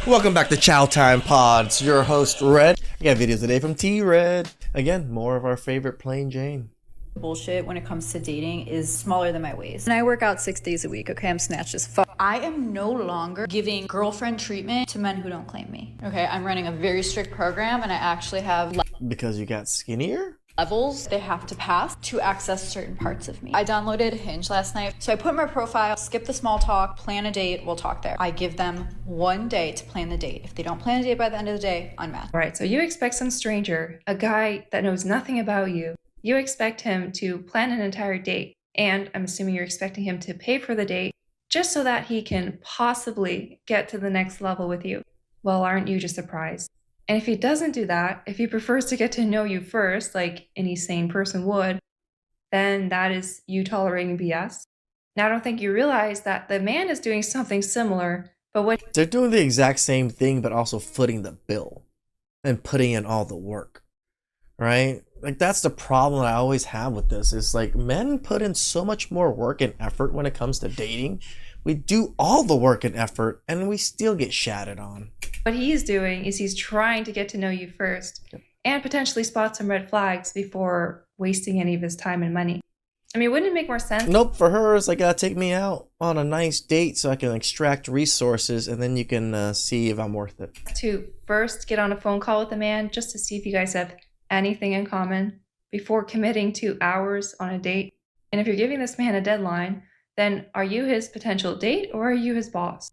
Welcome back to Chow Time Pods. Your host, Red. I got videos today from T-Red. Again, more of our favorite Plain Jane. Bullshit when it comes to dating is smaller than my waist. And I work out 6 days a week, okay? I'm snatched as fuck. I am no longer giving girlfriend treatment to men who don't claim me, okay? I'm running a very strict program and I actually have Because you got skinnier? levels they have to pass to access certain parts of me. I downloaded Hinge last night, so I put in my profile, skip the small talk, plan a date, we'll talk there. I give them 1 day to plan the date. If they don't plan a date by the end of the day, unmatched. All right, so you expect some stranger, a guy that knows nothing about you, you expect him to plan an entire date, and I'm assuming you're expecting him to pay for the date just so that he can possibly get to the next level with you. Well, aren't you just surprised? And if he doesn't do that, if he prefers to get to know you first, like any sane person would, then that is you tolerating BS. Now, I don't think you realize that the man is doing something similar, but what They're doing the exact same thing, but also footing the bill and putting in all the work, right? Like, that's the problem I always have with this. Is like, men put in so much more work and effort when it comes to dating. We do all the work and effort, and we still get shatted on. What he's doing is he's trying to get to know you first and potentially spot some red flags before wasting any of his time and money. I mean, wouldn't it make more sense? Nope, for her, it's like, take me out on a nice date so I can extract resources, and then you can see if I'm worth it. To first get on a phone call with a man just to see if you guys have anything in common before committing to hours on a date. And if you're giving this man a deadline, then are you his potential date or are you his boss?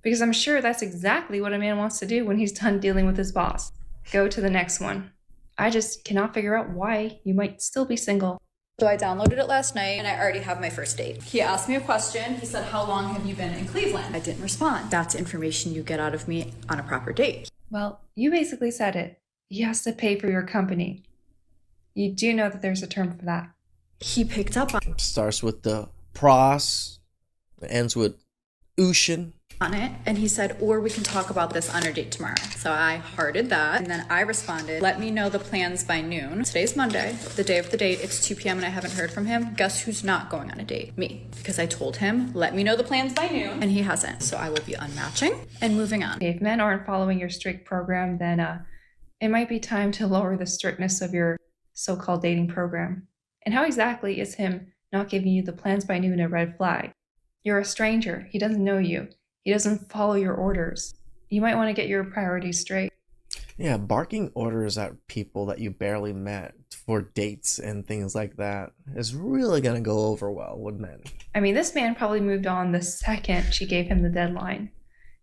Because I'm sure that's exactly what a man wants to do when he's done dealing with his boss. Go to the next one. I just cannot figure out why you might still be single. So I downloaded it last night and I already have my first date. He asked me a question. He said, how long have you been in Cleveland? I didn't respond. That's information you get out of me on a proper date. Well, you basically said it. He has to pay for your company. You do know that there's a term for that. He picked up Starts with the pros, ends with ocean. on it and he said, or we can talk about this on our date tomorrow. So I hearted that and then I responded, let me know the plans by noon. Today's Monday, the day of the date. It's 2 p.m. and I haven't heard from him. Guess who's not going on a date? Me. Because I told him, let me know the plans by noon, and he hasn't. So I will be unmatching and moving on. If men aren't following your strict program, then it might be time to lower the strictness of your so-called dating program. And how exactly is him not giving you the plans by noon a red flag? You're a stranger. He doesn't know you. He doesn't follow your orders. You might want to get your priorities straight. Yeah, barking orders at people that you barely met for dates and things like that is really going to go over well with men. I mean, this man probably moved on the second she gave him the deadline.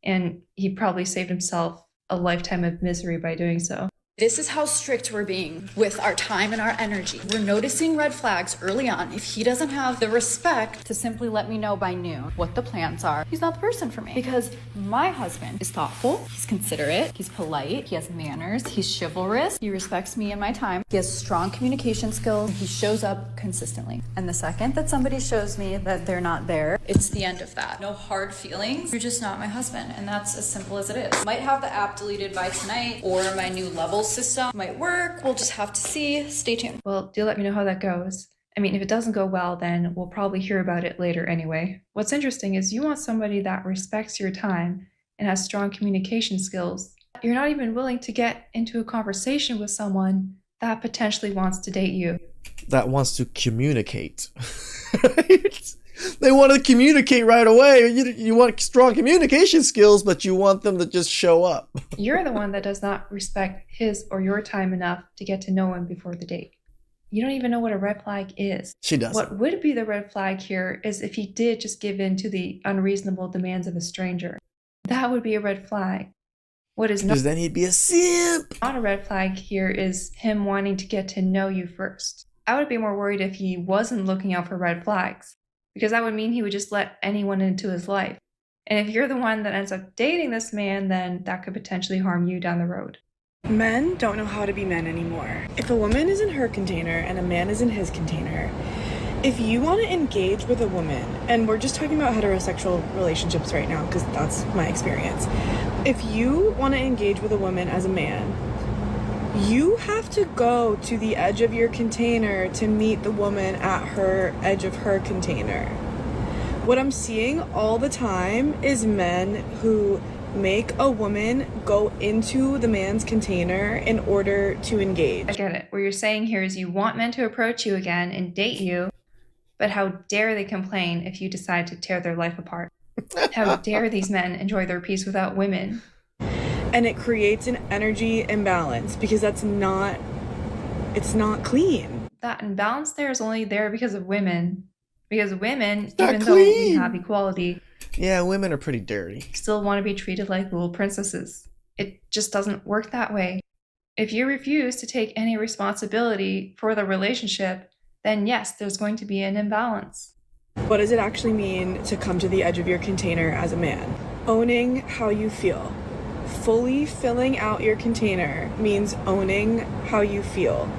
And he probably saved himself a lifetime of misery by doing so. This is how strict we're being with our time and our energy. We're noticing red flags early on. If he doesn't have the respect to simply let me know by noon what the plans are, he's not the person for me. Because my husband is thoughtful, he's considerate, he's polite, he has manners, he's chivalrous, he respects me and my time, he has strong communication skills, he shows up consistently. And the second that somebody shows me that they're not there, it's the end of that. No hard feelings, you're just not my husband. And that's as simple as it is. Might have the app deleted by tonight, or my new levels system might work. We'll just have to see. Stay tuned. Well, do let me know how that goes. I mean, if it doesn't go well, then we'll probably hear about it later anyway. What's interesting is you want somebody that respects your time and has strong communication skills. You're not even willing to get into a conversation with someone that potentially wants to date you. That wants to communicate. Right? They want to communicate right away. You want strong communication skills, but you want them to just show up. You're the one that does not respect his or your time enough to get to know him before the date. You don't even know what a red flag is. She doesn't. What would be the red flag here is if he did just give in to the unreasonable demands of a stranger. That would be a red flag. What is not, Because then he'd be a simp. not a red flag here is him wanting to get to know you first. I would be more worried if he wasn't looking out for red flags, because that would mean he would just let anyone into his life. And if you're the one that ends up dating this man, then that could potentially harm you down the road. Men don't know how to be men anymore. If a woman is in her container and a man is in his container, if you want to engage with a woman, and we're just talking about heterosexual relationships right now because that's my experience. If you want to engage with a woman as a man, you have to go to the edge of your container to meet the woman at her edge of her container. What I'm seeing all the time is men who make a woman go into the man's container in order to engage. I get it. What you're saying here is you want men to approach you again and date you, but how dare they complain if you decide to tear their life apart? How dare these men enjoy their peace without women? And it creates an energy imbalance because it's not clean. That imbalance there is only there because of women. Because women, not even though we clean. have equality, Yeah, women are pretty dirty. still want to be treated like little princesses. It just doesn't work that way. If you refuse to take any responsibility for the relationship, then yes, there's going to be an imbalance. What does it actually mean to come to the edge of your container as a man? Owning how you feel. Fully filling out your container means owning how you feel.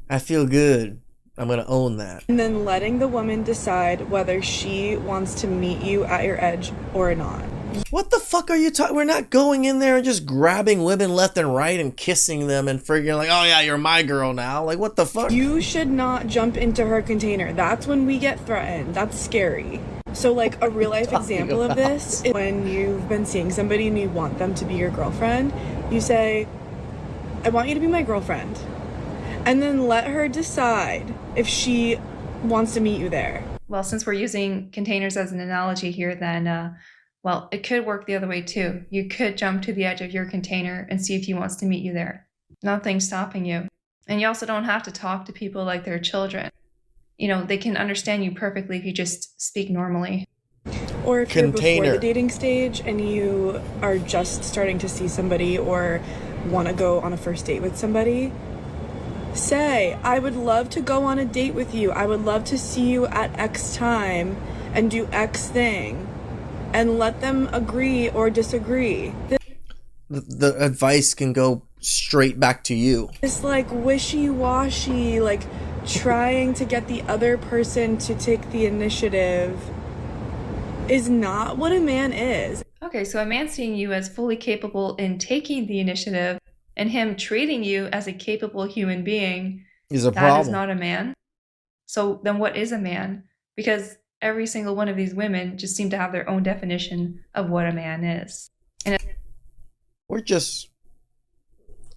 I feel good. I'm gonna own that. And then letting the woman decide whether she wants to meet you at your edge or not. What the fuck are you talking? We're not going in there and just grabbing women left and right and kissing them and figuring like, oh yeah, you're my girl now. Like, what the fuck? You should not jump into her container. That's when we get threatened. That's scary. So like a real life example of this is when you've been seeing somebody and you want them to be your girlfriend, you say, I want you to be my girlfriend. And then let her decide if she wants to meet you there. Well, since we're using containers as an analogy here, then, well, it could work the other way too. You could jump to the edge of your container and see if he wants to meet you there. Nothing's stopping you. And you also don't have to talk to people like they're children. You know, they can understand you perfectly if you just speak normally. Or if you're before the dating stage and you are just starting to see somebody or want to go on a first date with somebody, say, I would love to go on a date with you. I would love to see you at X time and do X thing. And let them agree or disagree. The advice can go straight back to you. It's like wishy-washy, like trying to get the other person to take the initiative is not what a man is. Okay, so a man seeing you as fully capable in taking the initiative and him treating you as a capable human being Is a that problem. is not a man. So then what is a man? Because every single one of these women just seem to have their own definition of what a man is. We're just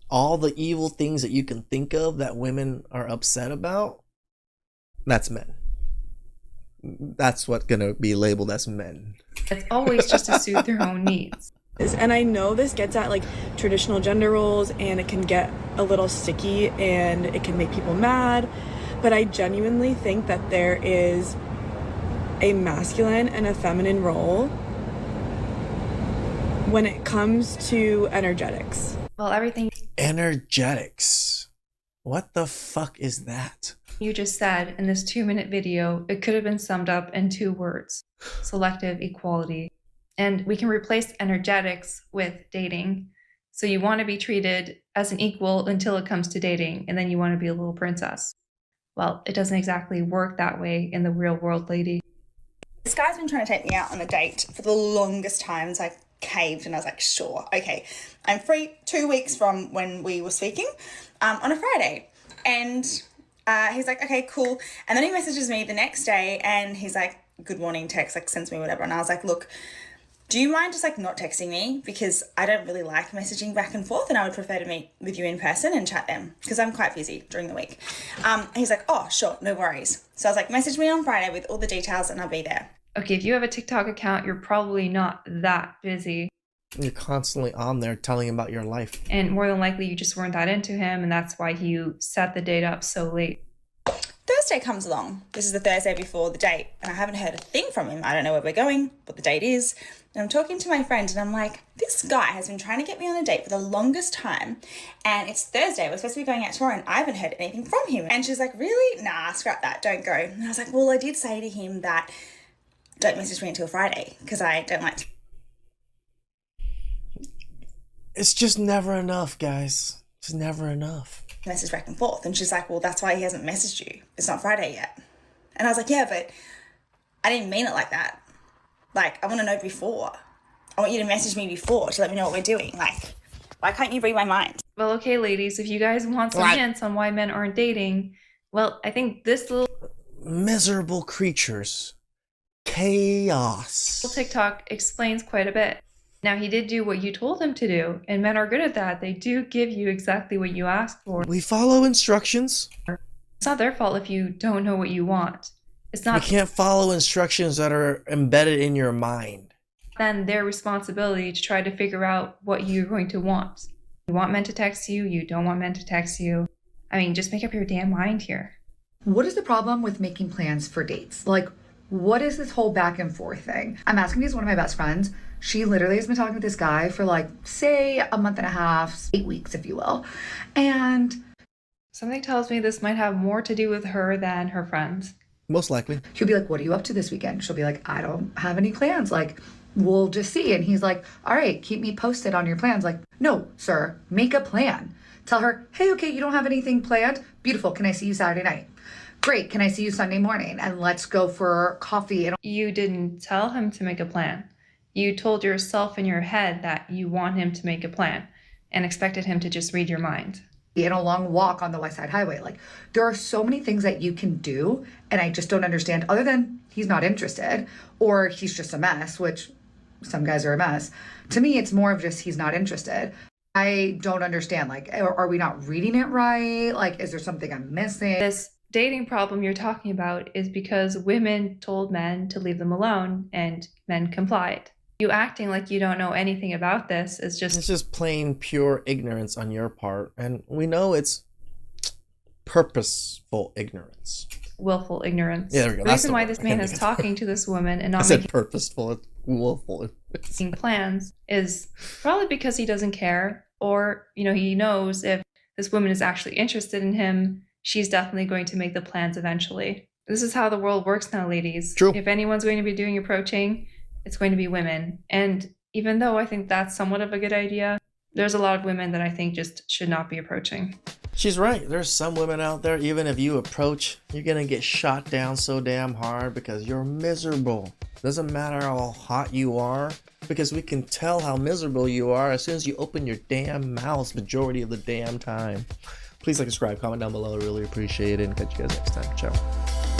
all the evil things that you can think of that women are upset about. That's men. That's what's gonna be labeled as men. It's always just to suit their own needs. And I know this gets at like traditional gender roles and it can get a little sticky and it can make people mad, but I genuinely think that there is a masculine and a feminine role when it comes to energetics. Well, everything Energetics. What the fuck is that? you just said in this 2-minute video, it could have been summed up in 2 words: selective equality. And we can replace energetics with dating. So you want to be treated as an equal until it comes to dating, and then you want to be a little princess. Well, it doesn't exactly work that way in the real world, lady. This guy's been trying to take me out on a date for the longest time, so I caved and I was like, sure, okay. I'm free 2 weeks from when we were speaking on a Friday. And he's like, okay, cool. And then he messages me the next day and he's like, good morning text, like sends me whatever. And I was like, look, do you mind just like not texting me? Because I don't really like messaging back and forth and I would prefer to meet with you in person and chat them because I'm quite busy during the week. He's like, oh, sure, no worries. So I was like, message me on Friday with all the details and I'll be there. Okay, if you have a TikTok account, you're probably not that busy. You're constantly on there telling him about your life. And more than likely, you just weren't that into him, and that's why you set the date up so late. Thursday comes along. This is the Thursday before the date, and I haven't heard a thing from him. I don't know where we're going, what the date is. And I'm talking to my friend, and I'm like, this guy has been trying to get me on a date for the longest time, and it's Thursday. We're supposed to be going out tomorrow, and I haven't heard anything from him. And she's like, really? Nah, scrap that. Don't go. And I was like, well, I did say to him that don't message me until Friday because I don't like to. It's just never enough, guys. It's never enough. Message back and forth. And she's like, well, that's why he hasn't messaged you. It's not Friday yet. And I was like, yeah, but I didn't mean it like that. Like, I want to know before. I want you to message me before to let me know what we're doing. Like, why can't you read my mind? Well, okay, ladies, if you guys want some hints on why men aren't dating, well, I think this little Miserable creatures. chaos. TikTok explains quite a bit. Now, he did do what you told him to do, and men are good at that. They do give you exactly what you ask for. We follow instructions. It's not their fault if you don't know what you want. It's You not can't follow instructions that are embedded in your mind. then their responsibility to try to figure out what you're going to want. You want men to text you, you don't want men to text you. I mean, just make up your damn mind here. What is the problem with making plans for dates? Like, what is this whole back and forth thing? I'm asking because one of my best friends, she literally has been talking with this guy for like, say, a month and a half, 8 weeks, if you will. And Something tells me this might have more to do with her than her friends. Most likely. he'll be like, what are you up to this weekend? She'll be like, I don't have any plans. Like, we'll just see. And he's like, all right, keep me posted on your plans. Like, no, sir, make a plan. Tell her, hey, okay, you don't have anything planned? Beautiful. Can I see you Saturday night? Great. Can I see you Sunday morning? And let's go for coffee. And You didn't tell him to make a plan. You told yourself in your head that you want him to make a plan and expected him to just read your mind. a long walk on the West Side Highway. Like, there are so many things that you can do, and I just don't understand, other than he's not interested or he's just a mess, which some guys are a mess. To me, it's more of just he's not interested. I don't understand. Like, are we not reading it right? Like, is there something I'm missing? This dating problem you're talking about is because women told men to leave them alone and men complied. You acting like you don't know anything about this is It's just just plain pure ignorance on your part. And we know it's purposeful ignorance. willful ignorance. Yeah, there we go. The That's reason the why word. this I man couldn't is think of talking to this woman and I not said making purposeful. It's willful. plans is probably because he doesn't care, or he knows if this woman is actually interested in him, she's definitely going to make the plans eventually. This is how the world works now, ladies. True. If anyone's going to be doing approaching, it's going to be women. And even though I think that's somewhat of a good idea, there's a lot of women that I think just should not be approaching. She's right. There's some women out there, even if you approach, you're going to get shot down so damn hard because you're miserable. Doesn't matter how hot you are, because we can tell how miserable you are as soon as you open your damn mouth majority of the damn time. Please like, subscribe, comment down below. I really appreciate it, and catch you guys next time. Ciao.